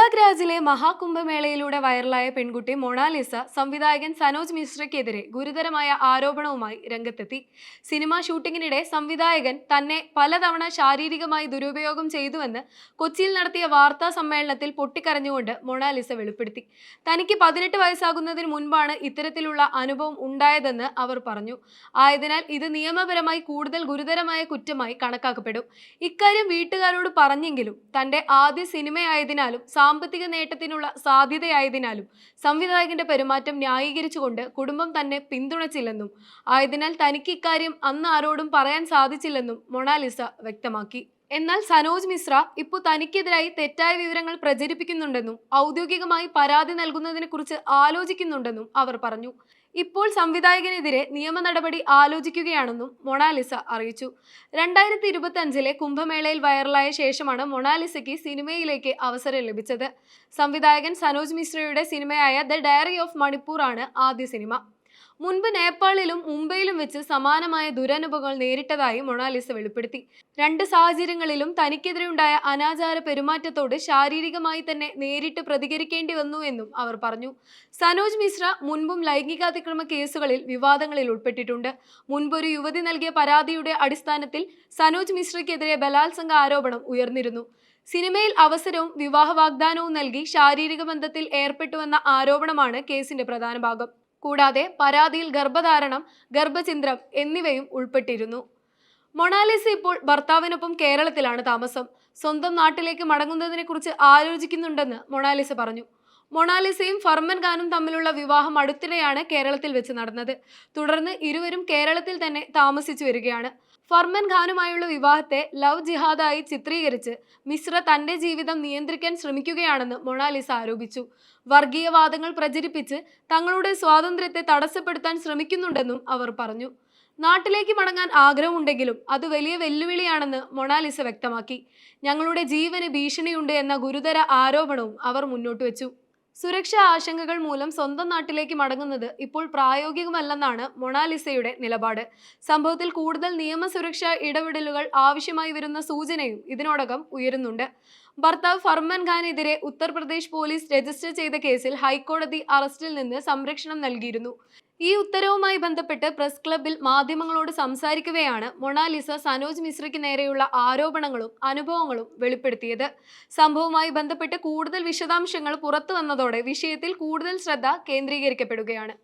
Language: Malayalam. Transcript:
പ്രയാഗ്രാജിലെ മഹാകുംഭമേളയിലൂടെ വൈറലായ പെൺകുട്ടി മൊണാലിസ സംവിധായകൻ സനോജ് മിശ്രയ്ക്കെതിരെ ഗുരുതരമായ ആരോപണവുമായി രംഗത്തെത്തി. സിനിമാ ഷൂട്ടിങ്ങിനിടെ സംവിധായകൻ തന്നെ പലതവണ ശാരീരികമായി ദുരുപയോഗം ചെയ്തുവെന്ന് കൊച്ചിയിൽ നടത്തിയ വാർത്താ സമ്മേളനത്തിൽ പൊട്ടിക്കരഞ്ഞുകൊണ്ട് മൊണാലിസ വെളിപ്പെടുത്തി. തനിക്ക് 18 വയസ്സാകുന്നതിന് മുൻപാണ് ഇത്തരത്തിലുള്ള അനുഭവം ഉണ്ടായതെന്ന് അവർ പറഞ്ഞു. ആയതിനാൽ ഇത് നിയമപരമായി കൂടുതൽ ഗുരുതരമായ കുറ്റമായി കണക്കാക്കപ്പെടും. ഇക്കാര്യം വീട്ടുകാരോട് പറഞ്ഞെങ്കിലും തന്റെ ആദ്യ സിനിമയായതിനാലും സാമ്പത്തിക നേട്ടത്തിനുള്ള സാധ്യതയായതിനാലും സംവിധായകന്റെ പെരുമാറ്റം ന്യായീകരിച്ചുകൊണ്ട് കുടുംബം തന്നെ പിന്തുണച്ചില്ലെന്നും ആയതിനാൽ തനിക്ക് ഇക്കാര്യം അന്ന് ആരോടും പറയാൻ സാധിച്ചില്ലെന്നും മൊണാലിസ വ്യക്തമാക്കി. എന്നാൽ സനോജ് മിശ്ര ഇപ്പോൾ തനിക്കെതിരായി തെറ്റായ വിവരങ്ങൾ പ്രചരിപ്പിക്കുന്നുണ്ടെന്നും ഔദ്യോഗികമായി പരാതി നൽകുന്നതിനെ കുറിച്ച് ആലോചിക്കുന്നുണ്ടെന്നും അവർ പറഞ്ഞു. ഇപ്പോൾ സംവിധായകനെതിരെ നിയമ നടപടി ആലോചിക്കുകയാണെന്നും മൊണാലിസ അറിയിച്ചു. 2025 കുംഭമേളയിൽ വൈറലായ ശേഷമാണ് മൊണാലിസയ്ക്ക് സിനിമയിലേക്ക് അവസരം ലഭിച്ചത്. സംവിധായകൻ സനോജ് മിശ്രയുടെ സിനിമയായ ദ ഡയറി ഓഫ് മണിപ്പൂർ ആണ് ആദ്യ സിനിമ. മുൻപ് നേപ്പാളിലും മുംബൈയിലും വെച്ച് സമാനമായ ദുരനുഭവങ്ങൾ നേരിട്ടതായി മൊണാലിസ വെളിപ്പെടുത്തി. 2 സാഹചര്യങ്ങളിലും തനിക്കെതിരെയുണ്ടായ അനാചാര പെരുമാറ്റത്തോട് ശാരീരികമായി തന്നെ നേരിട്ട് പ്രതികരിക്കേണ്ടി വന്നു എന്നും അവർ പറഞ്ഞു. സനോജ് മിശ്ര മുൻപും ലൈംഗികാതിക്രമ കേസുകളിൽ വിവാദങ്ങളിൽ ഉൾപ്പെട്ടിട്ടുണ്ട്. മുൻപൊരു യുവതി നൽകിയ പരാതിയുടെ അടിസ്ഥാനത്തിൽ സനോജ് മിശ്രയ്ക്കെതിരെ ബലാത്സംഗ ആരോപണം ഉയർന്നിരുന്നു. സിനിമയിൽ അവസരവും വിവാഹ വാഗ്ദാനവും നൽകി ശാരീരിക ബന്ധത്തിൽ ഏർപ്പെട്ടുവെന്ന ആരോപണമാണ് കേസിന്റെ പ്രധാന ഭാഗം. കൂടാതെ പരാതിയിൽ ഗർഭധാരണം, ഗർഭഛിദ്രം എന്നിവയും ഉൾപ്പെട്ടിരുന്നു. മൊണാലിസ ഇപ്പോൾ ഭർത്താവിനൊപ്പം കേരളത്തിലാണ് താമസം. സ്വന്തം നാട്ടിലേക്ക് മടങ്ങുന്നതിനെ കുറിച്ച് ആലോചിക്കുന്നുണ്ടെന്ന് മൊണാലിസ പറഞ്ഞു. മൊണാലിസയും ഫർമാൻ ഖാനും തമ്മിലുള്ള വിവാഹം അടുത്തിടെയാണ് കേരളത്തിൽ വെച്ച് നടന്നത്. തുടർന്ന് ഇരുവരും കേരളത്തിൽ തന്നെ താമസിച്ചു വരികയാണ്. ഫർമാൻ ഖാനുമായുള്ള വിവാഹത്തെ ലവ് ജിഹാദായി ചിത്രീകരിച്ച് മിശ്ര തന്റെ ജീവിതം നിയന്ത്രിക്കാൻ ശ്രമിക്കുകയാണെന്ന് മൊണാലിസ ആരോപിച്ചു. വർഗീയവാദങ്ങൾ പ്രചരിപ്പിച്ച് തങ്ങളുടെ സ്വാതന്ത്ര്യത്തെ തടസ്സപ്പെടുത്താൻ ശ്രമിക്കുന്നുണ്ടെന്നും അവർ പറഞ്ഞു. നാട്ടിലേക്ക് മടങ്ങാൻ ആഗ്രഹമുണ്ടെങ്കിലും അത് വലിയ വെല്ലുവിളിയാണെന്ന് മൊണാലിസ വ്യക്തമാക്കി. ഞങ്ങളുടെ ജീവന് ഭീഷണിയുണ്ട് എന്ന ഗുരുതര ആരോപണവും അവർ മുന്നോട്ട് വെച്ചു. സുരക്ഷാ ആശങ്കകൾ മൂലം സ്വന്തം നാട്ടിലേക്ക് മടങ്ങുന്നത് ഇപ്പോൾ പ്രായോഗികമല്ലെന്നാണ് മൊണാലിസയുടെ നിലപാട്. സംഭവത്തിൽ കൂടുതൽ നിയമസുരക്ഷാ ഇടപെടലുകൾ ആവശ്യമായി വരുന്ന സൂചനയും ഇതിനോടകം ഉയരുന്നുണ്ട്. ഭർത്താവ് ഫർമാൻ ഖാനെതിരെ ഉത്തർപ്രദേശ് പോലീസ് രജിസ്റ്റർ ചെയ്ത കേസിൽ ഹൈക്കോടതി അറസ്റ്റിൽ നിന്ന് സംരക്ഷണം നൽകിയിരുന്നു. ഈ ഉത്തരവുമായി ബന്ധപ്പെട്ട് പ്രസ് ക്ലബിൽ മാധ്യമങ്ങളോട് സംസാരിക്കവെയാണ് മൊണാലിസ സനോജ് മിശ്രയ്ക്ക് നേരെയുള്ള ആരോപണങ്ങളും അനുഭവങ്ങളും വെളിപ്പെടുത്തിയത്. സംഭവവുമായി ബന്ധപ്പെട്ട് കൂടുതൽ വിശദാംശങ്ങൾ പുറത്തു വന്നതോടെ വിഷയത്തിൽ കൂടുതൽ ശ്രദ്ധ കേന്ദ്രീകരിക്കപ്പെടുകയാണ്.